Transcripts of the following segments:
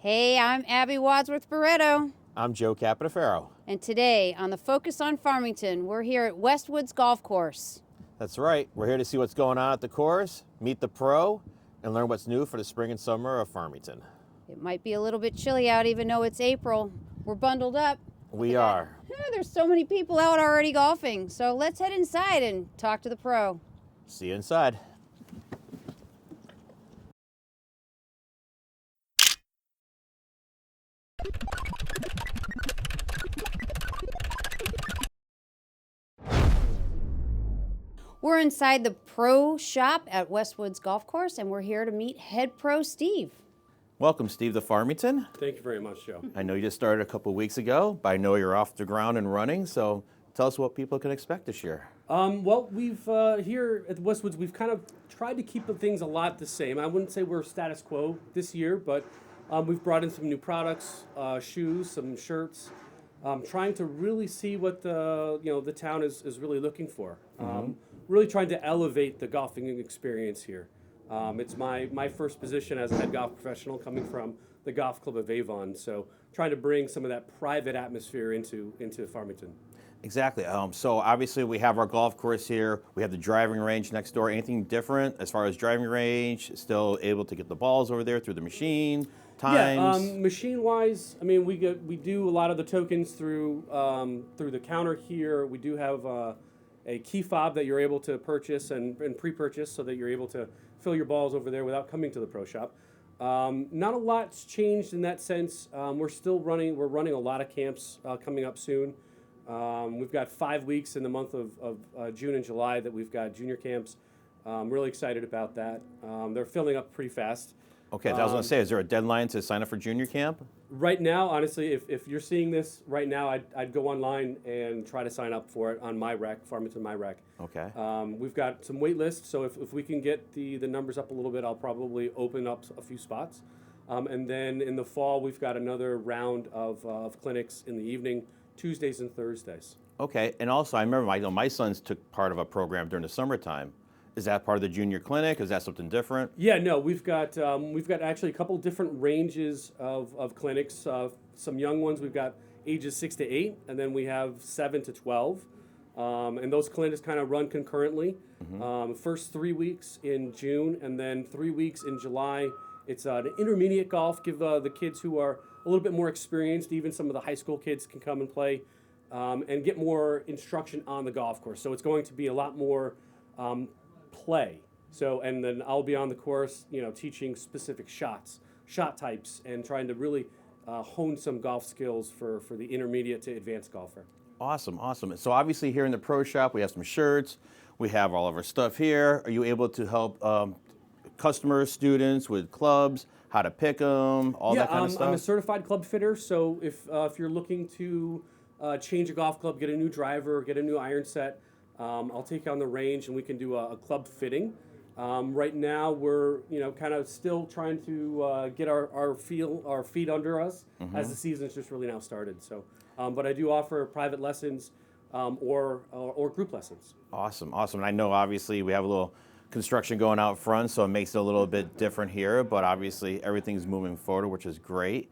Hey, I'm Abby Wadsworth-Barretto. I'm Joe Capitafaro. And today on the Focus on Farmington, we're here at Westwood Golf Course. That's right. We're here to see what's going on at the course, meet the pro, and learn what's new for the spring and summer of Farmington. It might be a little bit chilly out even though it's April. We're bundled up. We are. There's so many people out already golfing. So let's head inside and talk to the pro. See you inside. We're inside the pro shop at Westwood's Golf Course, and we're here to meet head pro Steve. Welcome, Steve, to Farmington. Thank you very much, Joe. I know you just started a couple weeks ago, but I know you're off the ground and running, so tell us what people can expect this year. Well, we've here at Westwoods, we've kind of tried to keep things a lot the same. I wouldn't say we're status quo this year, but we've brought in some new products, shoes, some shirts, trying to really see what the town is really looking for. Really trying to elevate the golfing experience here. It's my first position as a head golf professional coming from the golf club of Avon, so trying to bring some of that private atmosphere into Farmington. Exactly. So obviously we have our golf course here. We have the driving range next door. Anything different as far as driving range? Still able to get the balls over there through the machine? Times? Yeah, machine-wise, I mean, we do a lot of the tokens through the counter here. We do have a key fob that you're able to purchase and pre-purchase so that you're able to fill your balls over there without coming to the pro shop. Not a lot's changed in that sense. We're running a lot of camps coming up soon. We've got 5 weeks in the month of June and July that we've got junior camps. I'm really excited about that. They're filling up pretty fast. Okay, I was going to say, is there a deadline to sign up for junior camp? Right now, honestly, if you're seeing this right now, I'd go online and try to sign up for it on my rec, Farmington My Rec. Okay. We've got some wait lists, so if we can get the numbers up a little bit, I'll probably open up a few spots. And then in the fall, we've got another round of clinics in the evening, Tuesdays and Thursdays. Okay, and also I remember my sons took part of a program during the summertime. Is that part of the junior clinic? Is that something different? Yeah, no, we've got actually a couple different ranges of clinics. Some young ones, we've got ages 6 to 8, and then we have 7 to 12. And those clinics kind of run concurrently. First 3 weeks in June, and then 3 weeks in July. It's an intermediate golf. Give the kids who are a little bit more experienced, even some of the high school kids can come and play and get more instruction on the golf course. So it's going to be a lot more play. So, and then I'll be on the course, teaching specific shots, shot types, and trying to really hone some golf skills for the intermediate to advanced golfer. Awesome, awesome. So obviously here in the pro shop, we have some shirts. We have all of our stuff here. Are you able to help customers, students with clubs, how to pick them, all that kind of stuff? I'm a certified club fitter, so if you're looking to change a golf club, get a new driver, get a new iron set, I'll take you on the range and we can do a club fitting. Right now we're kind of still trying to get our feet under us as the season's just really now started. So, but I do offer private lessons or group lessons. Awesome, awesome. And I know obviously we have a little construction going out front, so it makes it a little bit different here, but obviously everything's moving forward, which is great.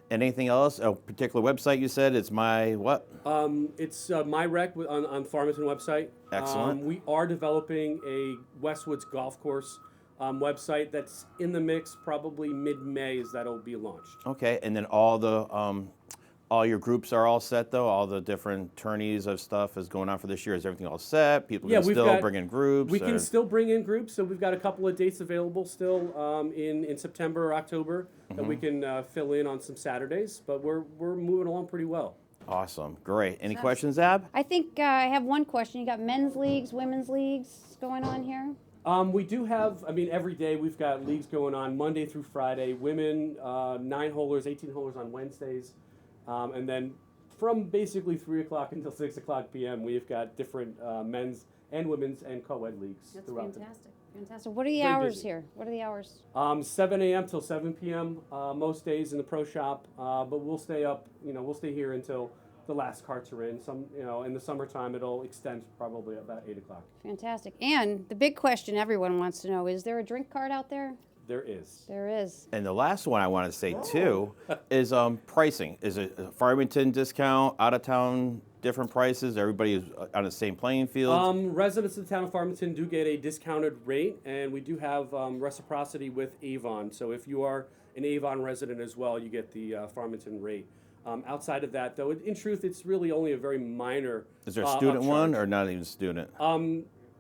Anything else? A particular website you said? It's my what? It's my rec on Farmington website. Excellent. We are developing a Westwoods Golf Course website that's in the mix. Probably mid-May is that'll be launched. Okay, and then all your groups are all set though? All the different tourneys of stuff is going on for this year? Is everything all set? People can still bring in groups? We can still bring in groups, so we've got a couple of dates available still in September or October that we can fill in on some Saturdays, but we're moving along pretty well. Awesome, great. Any questions, Ab? I think I have one question. You got men's leagues, women's leagues going on here? We do have, every day we've got leagues going on Monday through Friday. Women, 9-holers, 18-holers on Wednesdays. And then from basically 3 o'clock until 6 o'clock p.m., we've got different men's and women's and co-ed leagues throughout. That's fantastic. Fantastic. What are the hours here? What are the hours? 7 a.m. till 7 p.m. Most days in the pro shop, but we'll stay up. We'll stay here until the last carts are in. In the summertime, it'll extend probably about 8 o'clock. Fantastic. And the big question everyone wants to know, is there a drink cart out there? There is. There is. And the last one I want to say too is pricing. Is it a Farmington discount, out of town different prices? Everybody is on the same playing field? Residents of the town of Farmington do get a discounted rate, and we do have reciprocity with Avon. So if you are an Avon resident as well, you get the Farmington rate. Outside of that, though, in truth, it's really only a very minor. Is there a student one upcharge. or not even student?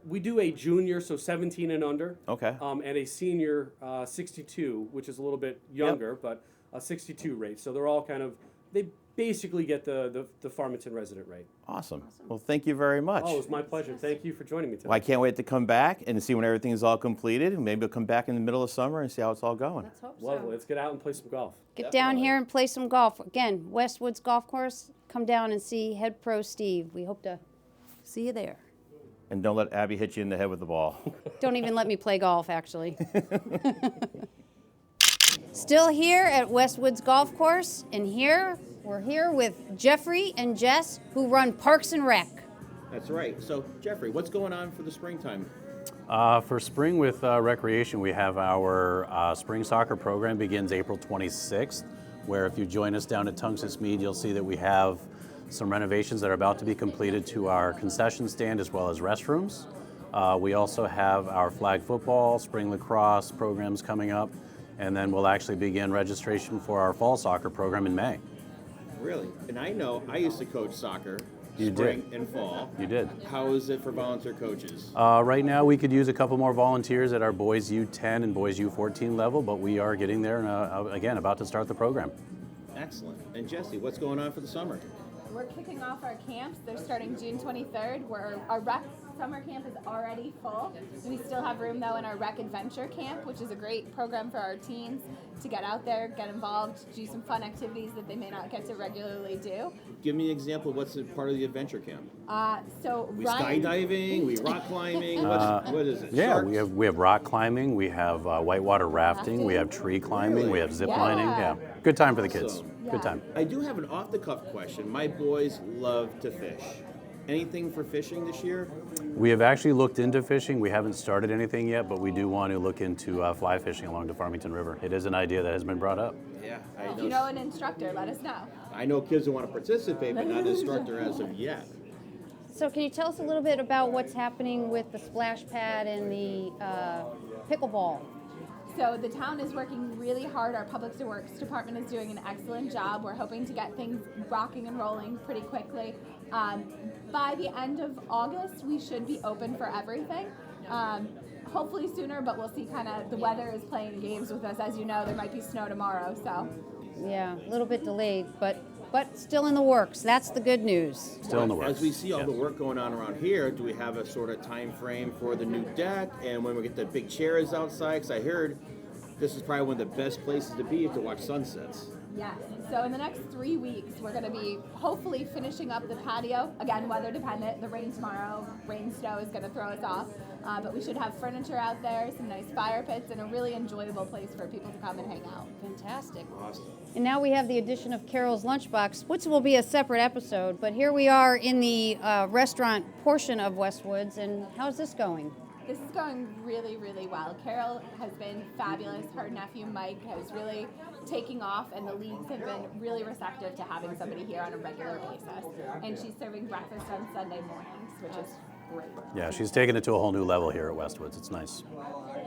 We do a junior, so 17 and under. Okay. And a senior, 62, which is a little bit younger, but a 62 rate. So they're all kind of, they basically get the Farmington resident rate. Awesome. Well, thank you very much. Oh, it was my pleasure. Thank you for joining me today. Well, I can't wait to come back and see when everything's all completed. And maybe we'll come back in the middle of summer and see how it's all going. Let's hope Lovely. so. Let's get out and play some golf. Get down here and play some golf. Again, Westwood's Golf Course. Come down and see head pro Steve. We hope to see you there. And don't let Abby hit you in the head with the ball. Don't even let me play golf, actually. Still here at Westwood's Golf Course, and we're here with Jeffrey and Jess, who run Parks and Rec. That's right. So, Jeffrey, what's going on for the springtime? For spring with recreation, we have our spring soccer program begins April 26th, where if you join us down at Tungus Mead, you'll see that we have some renovations that are about to be completed to our concession stand as well as restrooms. We also have our flag football, spring lacrosse programs coming up, and then we'll actually begin registration for our fall soccer program in May. Really? And I know I used to coach soccer You spring did. and fall. You did. How is it for volunteer coaches? Right now, we could use a couple more volunteers at our boys U10 and boys U14 level, but we are getting there and again, about to start the program. Excellent. And Jesse, what's going on for the summer? We're kicking off our camps. They're starting June 23rd. Our rec summer camp is already full. We still have room though in our rec adventure camp, which is a great program for our teens to get out there, get involved, do some fun activities that they may not get to regularly do. Give me an example of what's a part of the adventure camp. We Skydiving, we rock climbing, what is it? Yeah, Sharks? we have rock climbing, we have whitewater rafting, we have tree climbing, we have zip lining. Yeah, good time for the kids. Awesome. Good time. I do have an off-the-cuff question. My boys love to fish. Anything for fishing this year? We have actually looked into fishing. We haven't started anything yet, but we do want to look into fly fishing along the Farmington River. It is an idea that has been brought up. Yeah, If you know an instructor, let us know. I know kids who want to participate, but not an instructor as of yet. So can you tell us a little bit about what's happening with the splash pad and the pickleball? So the town is working really hard. Our Public Works Department is doing an excellent job. We're hoping to get things rocking and rolling pretty quickly. By the end of August, we should be open for everything. Hopefully sooner, but we'll see. Kind of the weather is playing games with us. As you know, there might be snow tomorrow. So Yeah, a little bit delayed, but still in the works. That's the good news. Still in the works. As we see all the work going on around here, do we have a sort of time frame for the new deck and when we get the big chairs outside? Because I heard this is probably one of the best places to be to watch sunsets. yes. So in the next 3 weeks, we're going to be hopefully finishing up the patio. Again, weather dependent. The rain tomorrow, snow is going to throw us off. But we should have furniture out there, some nice fire pits, and a really enjoyable place for people to come and hang out. Fantastic. Awesome. And now we have the addition of Carol's Lunchbox, which will be a separate episode. But here we are in the restaurant portion of Westwoods. And how's this going? This is going really, really well. Carol has been fabulous. Her nephew Mike has really taking off, and the leagues have been really receptive to having somebody here on a regular basis. And she's serving breakfast on Sunday mornings, which is great. Yeah, she's taken it to a whole new level here at Westwoods. It's nice.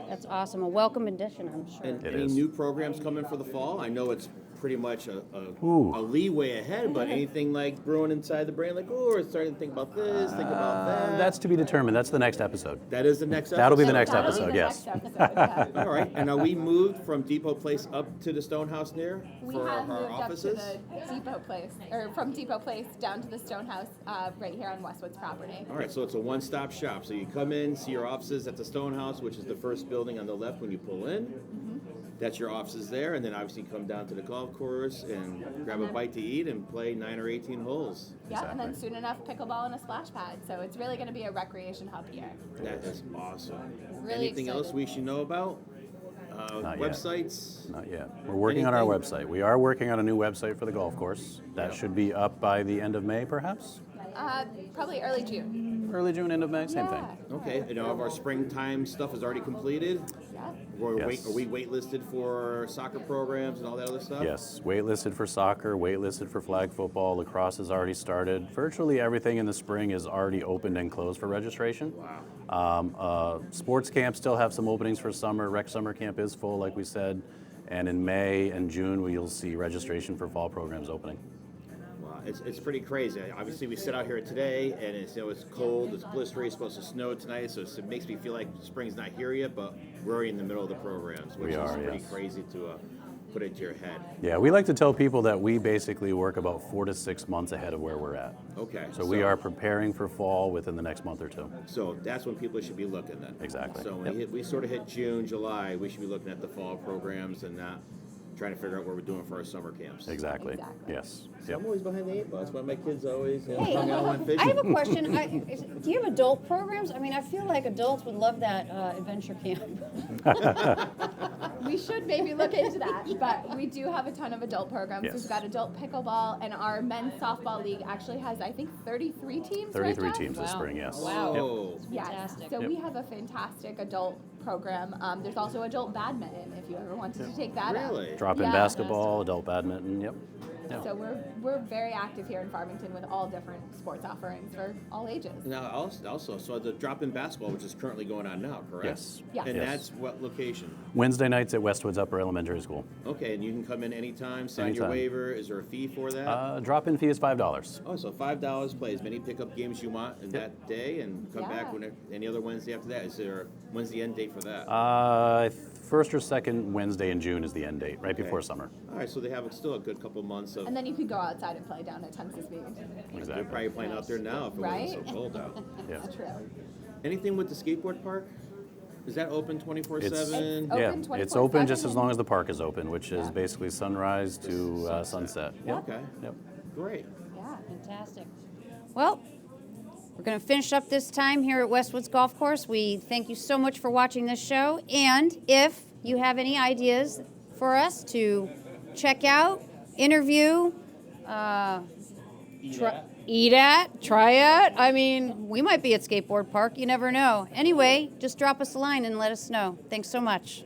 That's awesome. A welcome addition, I'm sure. And It any is. new programs coming for the fall? I know it's pretty much a leeway ahead, but anything like brewing inside the brain, like, oh, we're starting to think about this, think about that. That's to be determined. That's the next episode. That is the next episode. That'll be the next That'll be episode, the yes. next episode, yeah. All right. And are we moved from Depot Place up to the Stonehouse near We for have our moved offices? up to the Depot Place, or from Depot Place down to the Stonehouse, right here on Westwood's property. All right, so it's a one-stop shop. So you come in, see your offices at the Stonehouse, which is the first building on the left when you pull in. That's your offices there, and then obviously come down to the golf course and grab a bite to eat and play 9 or 18 holes. Yeah, and then soon enough, pickleball and a splash pad. So it's really going to be a recreation hub here. That is awesome. Really Anything excited. else we should know about? Not yet. Websites? Not yet. We're working on our website. We are working on a new website for the golf course. That should be up by the end of May, perhaps? Probably early June. Early June, end of May, same thing. Yeah. Okay, and all of our springtime stuff is already completed. Yeah. Yes. Are we waitlisted for soccer programs and all that other stuff? Yes, waitlisted for soccer, waitlisted for flag football, lacrosse has already started. Virtually everything in the spring is already opened and closed for registration. Wow. Sports camps still have some openings for summer. Rec summer camp is full, like we said. And in May and June, you'll see registration for fall programs opening. Wow. It's pretty crazy. Obviously, we sit out here today, and it's cold, it's blistery, it's supposed to snow tonight, so it makes me feel like spring's not here yet, but we're already in the middle of the programs, which is pretty crazy to put into your head. Yeah, we like to tell people that we basically work about 4 to 6 months ahead of where we're at. Okay. So we are preparing for fall within the next month or two. So that's when people should be looking then. Exactly. So when we sort of hit June, July, we should be looking at the fall programs and not trying to figure out what we're doing for our summer camps. Exactly. Exactly. Yes. See, I'm always behind the 8 ball. That's why my kids always Hey, hung out and fishing. I have a question. Do you have adult programs? I mean, I feel like adults would love that adventure camp. We should maybe look into that, but we do have a ton of adult programs. Yes. We've got adult pickleball, and our men's softball league actually has, I think, 33 teams. 33 right, Jeff? teams this Wow. spring, yes. Wow. Yep. Oh. Yes. Fantastic. So Yep. we have a fantastic adult program. There's also adult badminton if you ever wanted to take that up. Really? Drop-in Yeah. basketball, adult badminton, yep. Yeah. So we're very active here in Farmington with all different sports offerings for all ages. Now, also, so the drop-in basketball, which is currently going on now, correct? Yes. Yeah. And Yes. that's what location? Wednesday nights at Westwood's Upper Elementary School. Okay, and you can come in anytime, sign your Anytime. waiver. Is there a fee for that? Drop-in fee is $5. Oh, so $5, play as many pickup games you want in that day, and come back Yeah. when any other Wednesday after that. When's the end date for that? First or second Wednesday in June is the end date, right Okay. before summer. All right, so they have still a good couple months of. And then you could go outside and play down at Tungus Beach. They're Exactly. probably playing out there now if it Right? wasn't so cold out. Yeah. That's true. Anything with the skateboard park? Is that open 24/7? It's Yeah, open it's 24/7 open just as and- long as the park is open, which is Yeah. basically sunrise to sunset. Yep. Okay, Yep. great. Yeah. Fantastic. Well, we're going to finish up this time here at Westwood's Golf Course. We thank you so much for watching this show. And if you have any ideas for us to check out, interview, eat at, try at, I mean, we might be at Skateboard Park. You never know. Anyway, just drop us a line and let us know. Thanks so much.